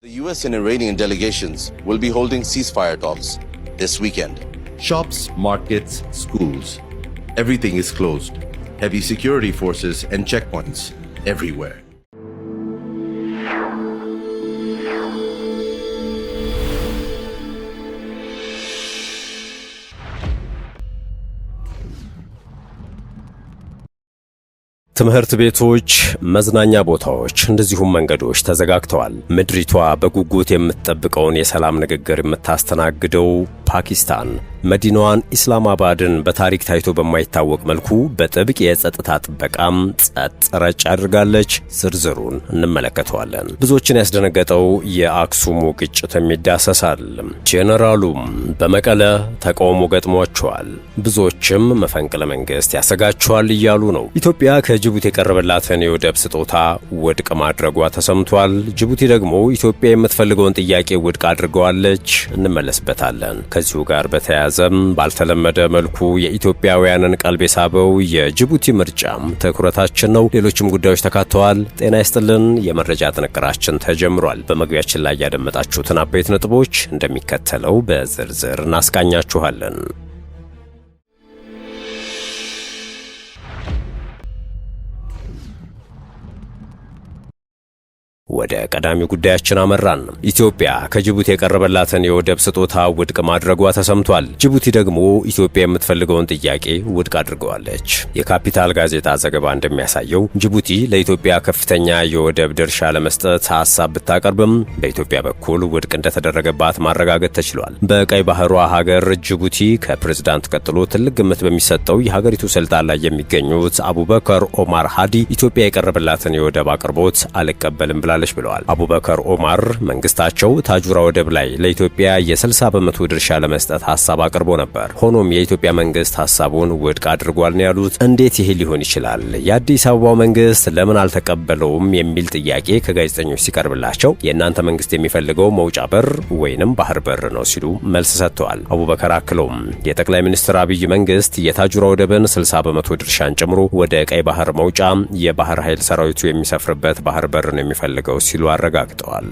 The US and Iranian delegations will be holding ceasefire talks this weekend. Shops, markets, schools. Everything is closed. Heavy security forces and checkpoints everywhere. ትምህርት ቤቶች፣ መዝናኛ ቦታዎች እንደዚሁም መንገዶች ተዘጋግተዋል። ምድሪቷ በጉጉት የምትጠብቀውን የሰላም ንግግር የምታስተናግደው ፓኪስታን መዲናዋን ኢስላማባድን በታሪክ ታይቶ በማይታወቅ መልኩ በጥብቅ የጸጥታ ጥበቃም ጸጥ ረጭ አድርጋለች። ዝርዝሩን እንመለከተዋለን። ብዙዎችን ያስደነገጠው የአክሱሙ ግጭትም ይዳሰሳል። ጄኔራሉም በመቀለ ተቃውሞ ገጥሟቸዋል። ብዙዎችም መፈንቅለ መንግስት ያሰጋቸዋል እያሉ ነው። ኢትዮጵያ ከጅቡቲ የቀረበላትን የወደብ ስጦታ ውድቅ ማድረጓ ተሰምቷል። ጅቡቲ ደግሞ ኢትዮጵያ የምትፈልገውን ጥያቄ ውድቅ አድርገዋለች። እንመለስበታለን። ከዚሁ ጋር በተያያዘም ባልተለመደ መልኩ የኢትዮጵያውያንን ቀልብ የሳበው የጅቡቲ ምርጫም ትኩረታችን ነው። ሌሎችም ጉዳዮች ተካተዋል። ጤና ይስጥልን። የመረጃ ጥንቅራችን ተጀምሯል። በመግቢያችን ላይ ያደመጣችሁትን አበይት ነጥቦች እንደሚከተለው በዝርዝር እናስቃኛችኋለን። ወደ ቀዳሚ ጉዳያችን አመራን። ኢትዮጵያ ከጅቡቲ የቀረበላትን የወደብ ስጦታ ውድቅ ማድረጓ ተሰምቷል። ጅቡቲ ደግሞ ኢትዮጵያ የምትፈልገውን ጥያቄ ውድቅ አድርገዋለች። የካፒታል ጋዜጣ ዘገባ እንደሚያሳየው ጅቡቲ ለኢትዮጵያ ከፍተኛ የወደብ ድርሻ ለመስጠት ሐሳብ ብታቀርብም በኢትዮጵያ በኩል ውድቅ እንደተደረገባት ማረጋገጥ ተችሏል። በቀይ ባህሯ ሀገር ጅቡቲ ከፕሬዝዳንት ቀጥሎ ትልቅ ግምት በሚሰጠው የሀገሪቱ ስልጣን ላይ የሚገኙት አቡበከር ኦማር ሃዲ ኢትዮጵያ የቀረበላትን የወደብ አቅርቦት አልቀበልም ብላለች ብለዋል። አቡበከር ኦማር መንግስታቸው ታጁራ ወደብ ላይ ለኢትዮጵያ የ60 በመቶ ድርሻ ለመስጠት ሐሳብ አቅርቦ ነበር። ሆኖም የኢትዮጵያ መንግስት ሐሳቡን ውድቅ አድርጓል ነው ያሉት። እንዴት ይሄ ሊሆን ይችላል? የአዲስ አበባው መንግስት ለምን አልተቀበለውም የሚል ጥያቄ ከጋዜጠኞች ሲቀርብላቸው የእናንተ መንግስት የሚፈልገው መውጫ በር ወይንም ባህር በር ነው ሲሉ መልስ ሰጥተዋል። አቡበከር አክለውም የጠቅላይ ሚኒስትር አብይ መንግስት የታጁራ ወደብን 60 በመቶ ድርሻን ጨምሮ ወደ ቀይ ባህር መውጫ የባህር ኃይል ሰራዊቱ የሚሰፍርበት ባህር በር ነው የሚፈልገው ሲሉ አረጋግጠዋል።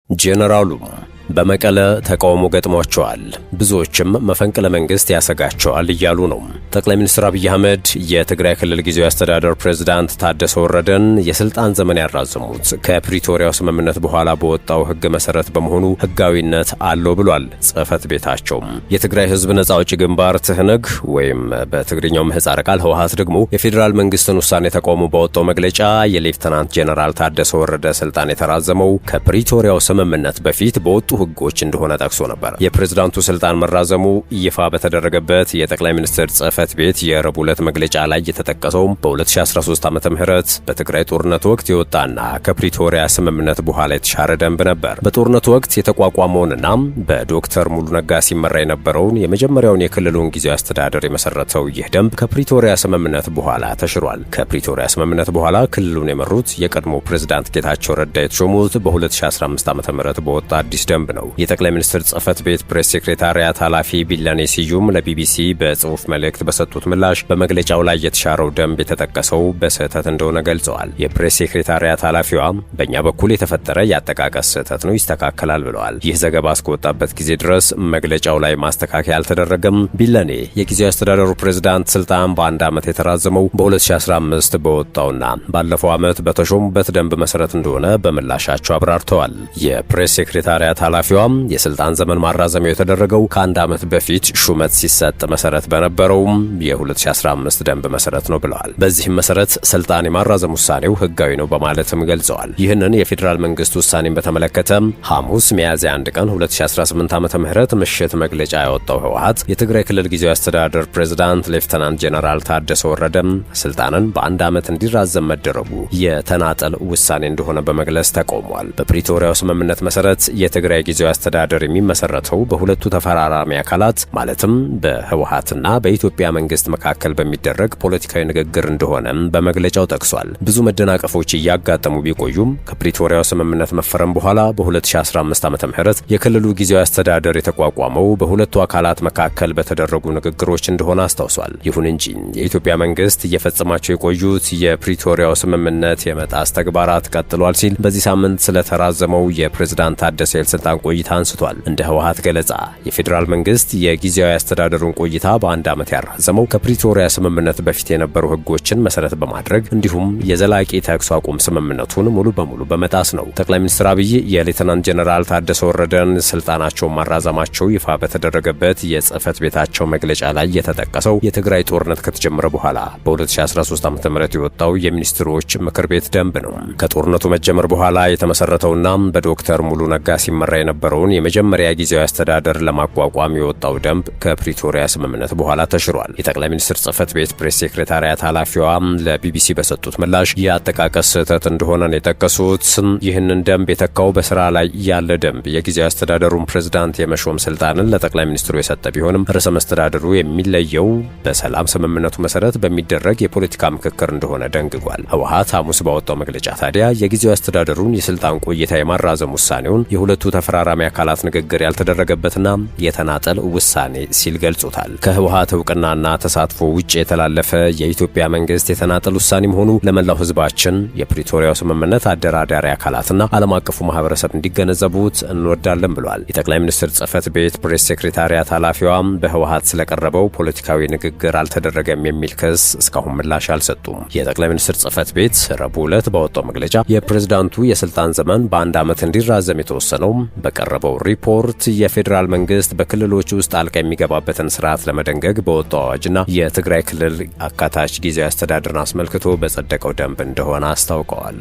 ጄኔራሉ በመቀለ ተቃውሞ ገጥሟቸዋል። ብዙዎችም መፈንቅለ መንግስት ያሰጋቸዋል እያሉ ነው። ጠቅላይ ሚኒስትር አብይ አህመድ የትግራይ ክልል ጊዜያዊ አስተዳደር ፕሬዝዳንት ታደሰ ወረደን የስልጣን ዘመን ያራዘሙት ከፕሪቶሪያው ስምምነት በኋላ በወጣው ህግ መሰረት በመሆኑ ህጋዊነት አለው ብሏል ጽህፈት ቤታቸው። የትግራይ ህዝብ ነጻ አውጪ ግንባር ትህነግ ወይም በትግርኛው ምህጻረ ቃል ህወሓት ደግሞ የፌዴራል መንግስትን ውሳኔ ተቃውሞ ባወጣው መግለጫ የሌፍተናንት ጄኔራል ታደሰ ወረደ ስልጣን የተራዘመው ከፕሪቶሪያው ስምምነት በፊት በወጡ ህጎች እንደሆነ ጠቅሶ ነበር። የፕሬዝዳንቱ ስልጣን መራዘሙ ይፋ በተደረገበት የጠቅላይ ሚኒስትር ጽህፈት ቤት የረቡዕ ዕለት መግለጫ ላይ የተጠቀሰው በ2013 ዓመተ ምህረት በትግራይ ጦርነት ወቅት የወጣና ከፕሪቶሪያ ስምምነት በኋላ የተሻረ ደንብ ነበር። በጦርነቱ ወቅት የተቋቋመውንና በዶክተር ሙሉ ነጋ ሲመራ የነበረውን የመጀመሪያውን የክልሉን ጊዜያዊ አስተዳደር የመሰረተው ይህ ደንብ ከፕሪቶሪያ ስምምነት በኋላ ተሽሯል። ከፕሪቶሪያ ስምምነት በኋላ ክልሉን የመሩት የቀድሞ ፕሬዝዳንት ጌታቸው ረዳ የተሾሙት በ2015 ዓመተ ምህረት በወጣ አዲስ ደንብ ነው። የጠቅላይ ሚኒስትር ጽህፈት ቤት ፕሬስ ሴክሬታሪያት ኃላፊ ቢለኔ ስዩም ለቢቢሲ በጽሁፍ መልእክት በሰጡት ምላሽ በመግለጫው ላይ የተሻረው ደንብ የተጠቀሰው በስህተት እንደሆነ ገልጸዋል። የፕሬስ ሴክሬታሪያት ኃላፊዋ በእኛ በኩል የተፈጠረ የአጠቃቀስ ስህተት ነው፣ ይስተካከላል ብለዋል። ይህ ዘገባ እስከወጣበት ጊዜ ድረስ መግለጫው ላይ ማስተካከያ አልተደረገም። ቢለኔ የጊዜያዊ አስተዳደሩ ፕሬዝዳንት ስልጣን በአንድ ዓመት የተራዘመው በ2015 በወጣውና ባለፈው ዓመት በተሾሙበት ደንብ መሰረት እንደሆነ በምላሻቸው አብራርተዋል። የፕሬስ ሴክሬታሪያት ኃላፊዋም የስልጣን ዘመን ማራዘሚያው የተደረገው ከአንድ ዓመት በፊት ሹመት ሲሰጥ መሰረት በነበረው የ2015 ደንብ መሰረት ነው ብለዋል። በዚህም መሰረት ስልጣን የማራዘም ውሳኔው ህጋዊ ነው በማለትም ገልጸዋል። ይህንን የፌዴራል መንግስት ውሳኔን በተመለከተ ሐሙስ ሚያዝያ 1 ቀን 2018 ዓመተ ምህረት ምሽት መግለጫ ያወጣው ህወሓት የትግራይ ክልል ጊዜያዊ አስተዳደር ፕሬዝዳንት ሌፍተናንት ጄኔራል ታደሰ ወረደም ስልጣንን በአንድ ዓመት እንዲራዘም መደረጉ የተናጠል ውሳኔ እንደሆነ በመግለጽ ተቃውሟል። በፕሪቶሪያው ስምምነት መሰረት የትግራይ ጊዜያዊ አስተዳደር የሚመሰረተው በሁለቱ ተፈራራሚ አካላት ማለትም በህወሓትና በኢትዮጵያ መንግስት መካከል በሚደረግ ፖለቲካዊ ንግግር እንደሆነ በመግለጫው ጠቅሷል። ብዙ መደናቀፎች እያጋጠሙ ቢቆዩም ከፕሪቶሪያው ስምምነት መፈረም በኋላ በ2015 ዓ.ም የክልሉ ጊዜያዊ አስተዳደር የተቋቋመው በሁለቱ አካላት መካከል በተደረጉ ንግግሮች እንደሆነ አስታውሷል። ይሁን እንጂ የኢትዮጵያ መንግስት እየፈጸማቸው የቆዩት የፕሪቶሪያው ስምምነት የመጣስ ተግባራት ቀጥሏል ሲል በዚህ ሳምንት ስለተራዘመው የፕሬዝዳንት ታደሰ የስልጣን ቆይታ አንስቷል። እንደ ህወሓት ገለጻ የፌዴራል መንግስት የጊዜያዊ አስተዳደሩን ቆይታ በ1 ዓመት ያራዘመው ከፕሪቶሪያ ስምምነት በፊት የነበሩ ህጎችን መሰረት በማድረግ እንዲሁም የዘላቂ ተኩስ አቁም ስምምነቱን ሙሉ በሙሉ በመጣስ ነው። ጠቅላይ ሚኒስትር አብይ የሌተናንት ጀነራል ታደሰ ወረደን ስልጣናቸውን ማራዘማቸው ይፋ በተደረገበት የጽህፈት ቤታቸው መግለጫ ላይ የተጠቀሰው የትግራይ ጦርነት ከተጀመረ በኋላ በ2013 ዓ.ም የወጣው የሚኒስትሮች ምክር ቤት ደንብ ነው። ከጦርነቱ መጀመር በኋላ የተመሰረተውና በዶክተር ሙሉ ነጋ ሲመራ የነበረውን የመጀመሪያ ጊዜያዊ አስተዳደር ለማቋቋም የወጣው ደንብ ከፕሪቶሪያ ስምምነት በኋላ ተሽሯል። የጠቅላይ ሚኒስትር ጽህፈት ቤት ፕሬስ ሴክሬታሪያት ኃላፊዋ ለቢቢሲ በሰጡት ምላሽ የአጠቃቀስ ስህተት እንደሆነ ነው የጠቀሱት። ይህንን ደንብ የተካው በስራ ላይ ያለ ደንብ የጊዜያዊ አስተዳደሩን ፕሬዝዳንት የመሾም ስልጣንን ለጠቅላይ ሚኒስትሩ የሰጠ ቢሆንም ርዕሰ መስተዳድሩ የሚለየው በሰላም ስምምነቱ መሰረት በሚደረግ የፖለቲካ ምክክር እንደሆነ ደንግጓል። ህወሓት ሐሙስ ባወጣው መግለጫ ታዲያ የጊዜያዊ አስተዳደሩን የስልጣን ቆይታ የማራዘም ውሳኔውን የሁለቱ ተፈራራሚ አካላት ንግግር ያልተደረገበትና የተናጠል ውሳኔ ሲል ገልጾታል። ከህወሓት እውቅናና ተሳትፎ ውጭ የተላለፈ የኢትዮጵያ መንግስት የተናጠል ውሳኔ መሆኑ ለመላው ህዝባችን የፕሪቶሪያው ስምምነት አደራዳሪ አካላትና ዓለም አቀፉ ማህበረሰብ እንዲገነዘቡት እንወዳለን ብሏል። የጠቅላይ ሚኒስትር ጽህፈት ቤት ፕሬስ ሴክሬታሪያት ኃላፊዋም በህወሓት ስለቀረበው ፖለቲካዊ ንግግር አልተደረገም የሚል ክስ እስካሁን ምላሽ አልሰጡም። የጠቅላይ ሚኒስትር ጽህፈት ቤት ረቡዕ ዕለት ባወጣው መግለጫ የፕሬዝዳንቱ የስልጣን ዘመን በ1 ዓመት እንዲራዘም የተወሰነው በቀረበው ሪፖርት የፌዴራል መንግስት በክልሎች ውስጥ ጣልቃ የሚገባበትን ስርዓት ለመደንገግ በወጣው አዋጅና የትግራይ ክልል አካታች ጊዜያዊ አስተዳደርን አስመልክቶ በጸደቀው ደንብ እንደሆነ አስታውቀዋል።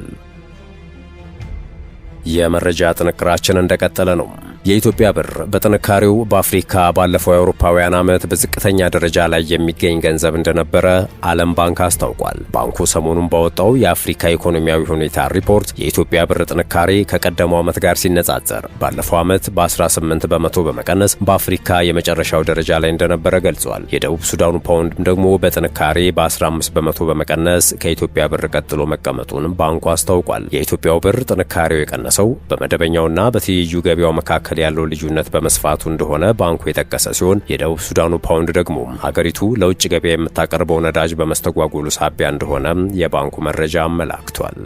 የመረጃ ጥንቅራችን እንደቀጠለ ነው። የኢትዮጵያ ብር በጥንካሬው በአፍሪካ ባለፈው የአውሮፓውያን ዓመት በዝቅተኛ ደረጃ ላይ የሚገኝ ገንዘብ እንደነበረ ዓለም ባንክ አስታውቋል። ባንኩ ሰሞኑን ባወጣው የአፍሪካ ኢኮኖሚያዊ ሁኔታ ሪፖርት የኢትዮጵያ ብር ጥንካሬ ከቀደመው ዓመት ጋር ሲነጻጸር ባለፈው ዓመት በ18 በመቶ በመቀነስ በአፍሪካ የመጨረሻው ደረጃ ላይ እንደነበረ ገልጿል። የደቡብ ሱዳኑ ፓውንድ ደግሞ በጥንካሬ በ15 በመቶ በመቀነስ ከኢትዮጵያ ብር ቀጥሎ መቀመጡን ባንኩ አስታውቋል። የኢትዮጵያው ብር ጥንካሬው የቀነሰው በመደበኛውና በትይዩ ገበያው መካከል ያለው ልዩነት በመስፋቱ እንደሆነ ባንኩ የጠቀሰ ሲሆን የደቡብ ሱዳኑ ፓውንድ ደግሞ ሀገሪቱ ለውጭ ገበያ የምታቀርበው ነዳጅ በመስተጓጎሉ ሳቢያ እንደሆነ የባንኩ መረጃ አመላክቷል።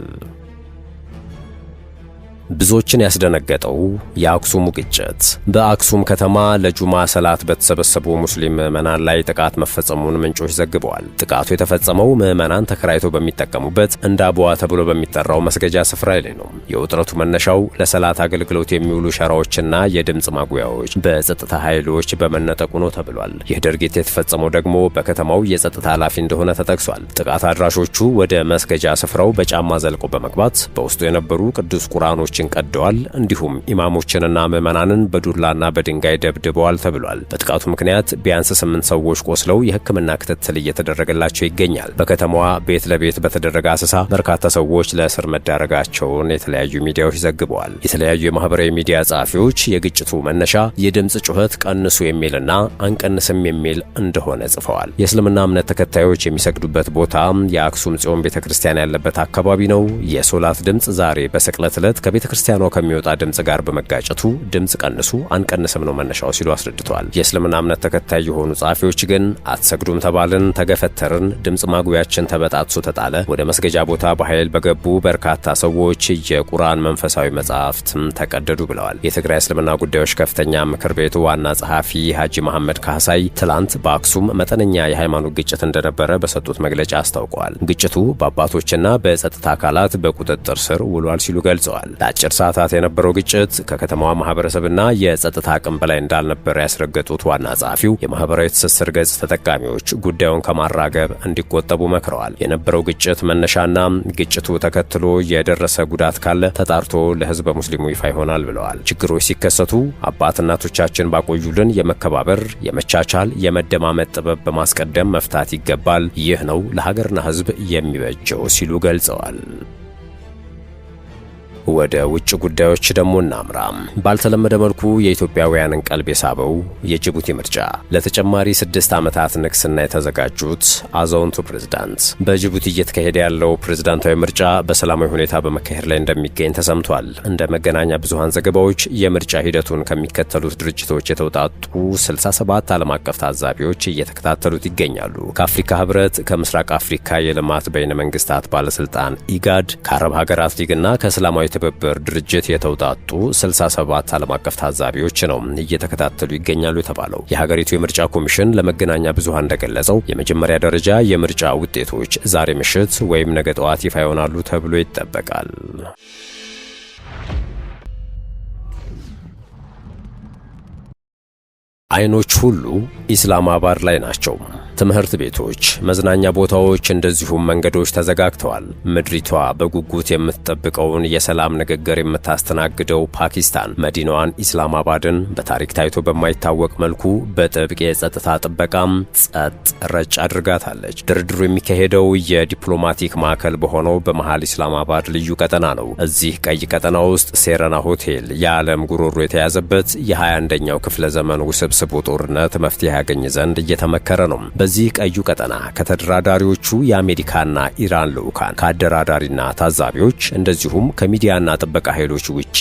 ብዙዎችን ያስደነገጠው የአክሱሙ ግጭት። በአክሱም ከተማ ለጁማ ሰላት በተሰበሰቡ ሙስሊም ምዕመናን ላይ ጥቃት መፈጸሙን ምንጮች ዘግበዋል። ጥቃቱ የተፈጸመው ምዕመናን ተከራይተው በሚጠቀሙበት እንደ አቡዋ ተብሎ በሚጠራው መስገጃ ስፍራ ላይ ነው። የውጥረቱ መነሻው ለሰላት አገልግሎት የሚውሉ ሸራዎችና የድምፅ ማጉያዎች በጸጥታ ኃይሎች በመነጠቁ ነው ተብሏል። ይህ ድርጊት የተፈጸመው ደግሞ በከተማው የጸጥታ ኃላፊ እንደሆነ ተጠቅሷል። ጥቃት አድራሾቹ ወደ መስገጃ ስፍራው በጫማ ዘልቆ በመግባት በውስጡ የነበሩ ቅዱስ ቁርአኖች ቀደዋል። እንዲሁም ኢማሞችንና ምዕመናንን በዱላና በድንጋይ ደብድበዋል ተብሏል። በጥቃቱ ምክንያት ቢያንስ 8 ሰዎች ቆስለው የሕክምና ክትትል እየተደረገላቸው ይገኛል። በከተማዋ ቤት ለቤት በተደረገ አሰሳ በርካታ ሰዎች ለእስር መዳረጋቸውን የተለያዩ ሚዲያዎች ዘግበዋል። የተለያዩ የማህበራዊ ሚዲያ ጸሐፊዎች የግጭቱ መነሻ የድምፅ ጩኸት ቀንሱ የሚልና አንቀንስም የሚል እንደሆነ ጽፈዋል። የእስልምና እምነት ተከታዮች የሚሰግዱበት ቦታ የአክሱም ጽዮን ቤተክርስቲያን ያለበት አካባቢ ነው። የሶላት ድምፅ ዛሬ በስቅለት ዕለት ከቤተ ክርስቲያኗ ከሚወጣ ድምጽ ጋር በመጋጨቱ ድምጽ ቀንሱ አንቀንስም ነው መነሻው ሲሉ አስረድተዋል። የእስልምና እምነት ተከታይ የሆኑ ጸሐፊዎች ግን አትሰግዱም ተባልን፣ ተገፈተርን፣ ድምጽ ማጉያችን ተበጣጥሶ ተጣለ፣ ወደ መስገጃ ቦታ በኃይል በገቡ በርካታ ሰዎች የቁርአን መንፈሳዊ መጻሕፍትም ተቀደዱ ብለዋል። የትግራይ እስልምና ጉዳዮች ከፍተኛ ምክር ቤቱ ዋና ጸሐፊ ሐጂ መሐመድ ካህሳይ ትላንት በአክሱም መጠነኛ የሃይማኖት ግጭት እንደነበረ በሰጡት መግለጫ አስታውቀዋል። ግጭቱ በአባቶችና በጸጥታ አካላት በቁጥጥር ስር ውሏል ሲሉ ገልጸዋል። ለአጭር ሰዓታት የነበረው ግጭት ከከተማዋ ማህበረሰብና የጸጥታ አቅም በላይ እንዳልነበረ ያስረገጡት ዋና ጸሐፊው የማህበራዊ ትስስር ገጽ ተጠቃሚዎች ጉዳዩን ከማራገብ እንዲቆጠቡ መክረዋል። የነበረው ግጭት መነሻና ግጭቱ ተከትሎ የደረሰ ጉዳት ካለ ተጣርቶ ለህዝበ ሙስሊሙ ይፋ ይሆናል ብለዋል። ችግሮች ሲከሰቱ አባት እናቶቻችን ባቆዩልን የመከባበር፣ የመቻቻል፣ የመደማመጥ ጥበብ በማስቀደም መፍታት ይገባል። ይህ ነው ለሀገርና ህዝብ የሚበጀው ሲሉ ገልጸዋል። ወደ ውጭ ጉዳዮች ደግሞ እናምራ። ባልተለመደ መልኩ የኢትዮጵያውያንን ቀልብ የሳበው የጅቡቲ ምርጫ። ለተጨማሪ 6 ዓመታት ንግስና የተዘጋጁት አዛውንቱ ፕሬዝዳንት በጅቡቲ እየተካሄደ ያለው ፕሬዝዳንታዊ ምርጫ በሰላማዊ ሁኔታ በመካሄድ ላይ እንደሚገኝ ተሰምቷል። እንደ መገናኛ ብዙሃን ዘገባዎች የምርጫ ሂደቱን ከሚከተሉት ድርጅቶች የተውጣጡ 67 ዓለም አቀፍ ታዛቢዎች እየተከታተሉት ይገኛሉ። ከአፍሪካ ህብረት፣ ከምስራቅ አፍሪካ የልማት በይነ መንግስታት ባለስልጣን ኢጋድ፣ ከአረብ ሀገራት ሊግና ከእስላማዊ ትብብር ድርጅት የተውጣጡ 67 ዓለም አቀፍ ታዛቢዎች ነው እየተከታተሉ ይገኛሉ የተባለው። የሀገሪቱ የምርጫ ኮሚሽን ለመገናኛ ብዙሃን እንደገለጸው የመጀመሪያ ደረጃ የምርጫ ውጤቶች ዛሬ ምሽት ወይም ነገ ጠዋት ይፋ ይሆናሉ ተብሎ ይጠበቃል። አይኖች ሁሉ ኢስላማባድ ላይ ናቸው። ትምህርት ቤቶች፣ መዝናኛ ቦታዎች እንደዚሁም መንገዶች ተዘጋግተዋል። ምድሪቷ በጉጉት የምትጠብቀውን የሰላም ንግግር የምታስተናግደው ፓኪስታን መዲናዋን ኢስላማባድን በታሪክ ታይቶ በማይታወቅ መልኩ በጥብቅ የጸጥታ ጥበቃም ጸጥ ረጭ አድርጋታለች። ድርድሩ የሚካሄደው የዲፕሎማቲክ ማዕከል በሆነው በመሃል ኢስላማባድ ልዩ ቀጠና ነው። እዚህ ቀይ ቀጠና ውስጥ ሴረና ሆቴል የዓለም ጉሮሮ የተያዘበት የ21ኛው ክፍለ ዘመን ውስብስብ ጦርነት መፍትሄ ያገኝ ዘንድ እየተመከረ ነው። በዚህ ቀዩ ቀጠና ከተደራዳሪዎቹ የአሜሪካና ኢራን ልዑካን፣ ከአደራዳሪና ታዛቢዎች እንደዚሁም ከሚዲያና ጥበቃ ኃይሎች ውጪ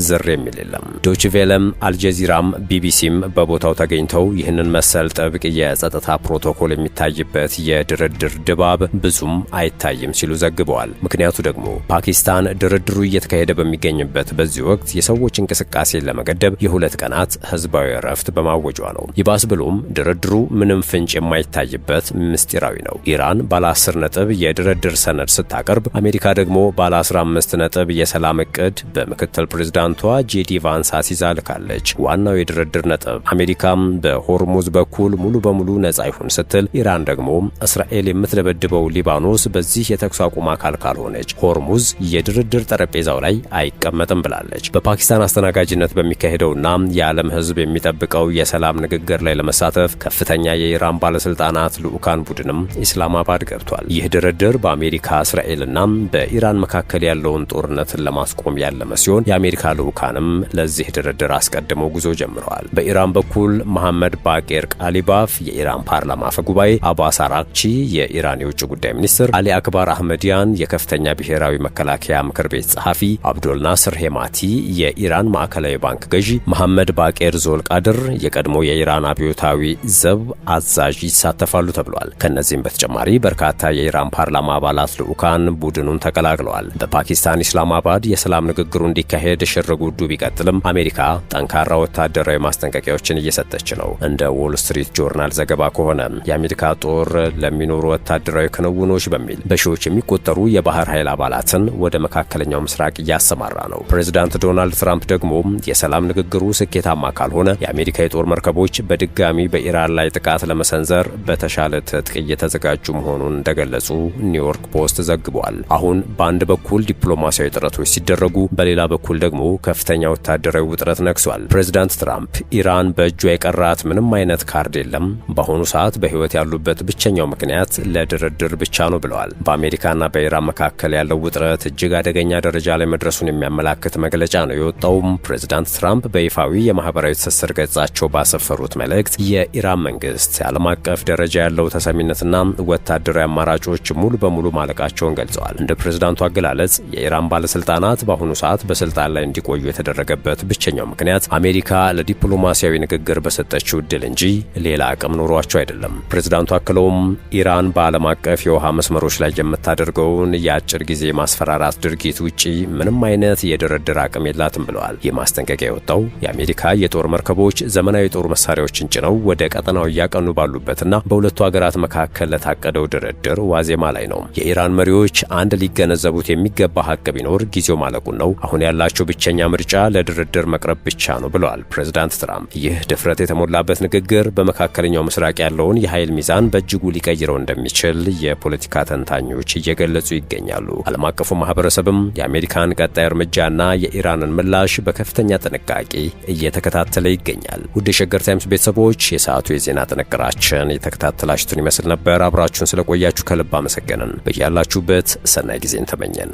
ዝር የሚል የለም። ዶችቬለም፣ አልጀዚራም ቢቢሲም በቦታው ተገኝተው ይህንን መሰል ጥብቅ የጸጥታ ፕሮቶኮል የሚታይበት የድርድር ድባብ ብዙም አይታይም ሲሉ ዘግበዋል። ምክንያቱ ደግሞ ፓኪስታን ድርድሩ እየተካሄደ በሚገኝበት በዚህ ወቅት የሰዎች እንቅስቃሴን ለመገደብ የ2 ቀናት ህዝባዊ እረፍት በማወጇ ነው። ይባስ ብሎም ድርድሩ ምንም ፍንጭ የማይታይበት ምስጢራዊ ነው። ኢራን ባለ 10 ነጥብ የድርድር ሰነድ ስታቀርብ፣ አሜሪካ ደግሞ ባለ 15 ነጥብ የሰላም እቅድ በምክትል ፕሬዝዳንቷ ጄዲ ቫንስ አሲዛ ልካለች። ዋናው የድርድር ነጥብ አሜሪካም በሆርሙዝ በኩል ሙሉ በሙሉ ነጻ ይሁን ስትል፣ ኢራን ደግሞ እስራኤል የምትደበድበው ሊባኖስ በዚህ የተኩስ አቁም አካል ካልሆነች ሆርሙዝ የድርድር ጠረጴዛው ላይ አይቀመጥም ብላለች። በፓኪስታን አስተናጋጅነት በሚካሄደውና የዓለም ህዝብ የሚጠብቀው የሰላም ንግግር ላይ ለመሳተፍ ከፍተኛ የኢራን ባለስልጣናት ልዑካን ቡድንም ኢስላማባድ ገብቷል። ይህ ድርድር በአሜሪካ እስራኤልና በኢራን መካከል ያለውን ጦርነትን ለማስቆም ያለመ ሲሆን የአሜሪካ ልዑካንም ለዚህ ድርድር አስቀድመው ጉዞ ጀምረዋል። በኢራን በኩል መሐመድ ባቄር ቃሊባፍ የኢራን ፓርላማ አፈ ጉባኤ፣ አባስ አራክቺ የኢራን የውጭ ጉዳይ ሚኒስትር፣ አሊ አክባር አህመዲያን የከፍተኛ ብሔራዊ መከላከያ ምክር ቤት ጸሐፊ፣ አብዶል ናስር ሄማቲ የኢራን ማዕከላዊ ባንክ ገዢ፣ መሐመድ ባቄር ዞልቃድር የቀድሞ የኢራን አብዮታዊ ዘብ አዛዥ ይሳተፋሉ ተብሏል። ከነዚህም በተጨማሪ በርካታ የኢራን ፓርላማ አባላት ልዑካን ቡድኑን ተቀላቅለዋል። በፓኪስታን ኢስላማባድ የሰላም ንግግሩ እንዲካሄድ ሽር ጉዱ ቢቀጥልም አሜሪካ ጠንካራ ወታደራዊ ማስጠንቀቂያዎችን እየሰጠች ነው። እንደ ዎል ስትሪት ጆርናል ዘገባ ከሆነ የአሜሪካ ጦር ለሚኖሩ ወታደራዊ ክንውኖች በሚል በሺዎች የሚቆጠሩ የባህር ኃይል አባላትን ወደ መካከለኛው ምስራቅ እያሰማራ ነው። ፕሬዝዳንት ዶናልድ ትራምፕ ደግሞ የሰላም ንግግሩ ስኬታማ ካልሆነ የአሜሪካ የጦር መርከቦች በድጋሚ በኢራን ላይ ጥቃት ለመሰንዘር በተሻለ ትጥቅ እየተዘጋጁ መሆኑን እንደገለጹ ኒውዮርክ ፖስት ዘግቧል። አሁን በአንድ በኩል ዲፕሎማሲያዊ ጥረቶች ሲደረጉ፣ በሌላ በኩል ደግሞ ከፍተኛ ወታደራዊ ውጥረት ነግሷል። ፕሬዝዳንት ትራምፕ ኢራን በእጇ የቀራት ምንም አይነት ካርድ የለም፣ በአሁኑ ሰዓት በህይወት ያሉበት ብቸኛው ምክንያት ለድርድር ብቻ ነው ብለዋል። በአሜሪካና በኢራን መካከል ያለው ውጥረት እጅግ አደገኛ ደረጃ ላይ መድረሱን የሚያመላክት መግለጫ ነው የወጣውም። ፕሬዝዳንት ትራምፕ በይፋዊ የማህበራዊ ትስስር ገጻቸው ባሰፈሩት መልእክት የኢራን መንግስት ዓለም አቀፍ ደረጃ ያለው ተሰሚነትና ወታደራዊ አማራጮች ሙሉ በሙሉ ማለቃቸውን ገልጸዋል። እንደ ፕሬዝዳንቱ አገላለጽ የኢራን ባለስልጣናት በአሁኑ ሰዓት በስልጣን ላይ እንዲቆዩ የተደረገበት ብቸኛው ምክንያት አሜሪካ ለዲፕሎማሲያዊ ንግግር በሰጠችው እድል እንጂ ሌላ አቅም ኖሯቸው አይደለም። ፕሬዝዳንቱ አክለውም ኢራን በዓለም አቀፍ የውሃ መስመሮች ላይ የምታደርገውን የአጭር ጊዜ ማስፈራራት ድርጊት ውጪ ምንም አይነት የድርድር አቅም የላትም ብለዋል። ይህ ማስጠንቀቂያ የወጣው የአሜሪካ የጦር መርከቦች ዘመናዊ ጦር መሳሪያዎችን ጭነው ወደ ቀጠናው እያቀኑ ባሉበትና በሁለቱ ሀገራት መካከል ለታቀደው ድርድር ዋዜማ ላይ ነው። የኢራን መሪዎች አንድ ሊገነዘቡት የሚገባ ሀቅ ቢኖር ጊዜው ማለቁን ነው። አሁን ያላቸው ብቸኛ ምርጫ ለድርድር መቅረብ ብቻ ነው ብለዋል ፕሬዝዳንት ትራምፕ። ይህ ድፍረት የተሞላበት ንግግር በመካከለኛው ምስራቅ ያለውን የኃይል ሚዛን በእጅጉ ሊቀይረው እንደሚችል የፖለቲካ ተንታኞች እየገለጹ ይገኛሉ። ዓለም አቀፉ ማህበረሰብም የአሜሪካን ቀጣይ እርምጃና የኢራንን ምላሽ በከፍተኛ ጥንቃቄ እየተከታተለ ይገኛል። ውድ የሸገር ታይምስ ቤተሰቦች የሰዓቱ የዜና ጥንቅራችን የተከታተላችሁትን ይመስል ነበር። አብራችሁን ስለቆያችሁ ከልብ አመሰገንን። በያላችሁበት ሰናይ ጊዜን ተመኘን።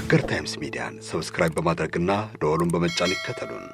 ሸገር ታይምስ ሚዲያን ሰብስክራይብ በማድረግና ደወሉን በመጫን ይከተሉን።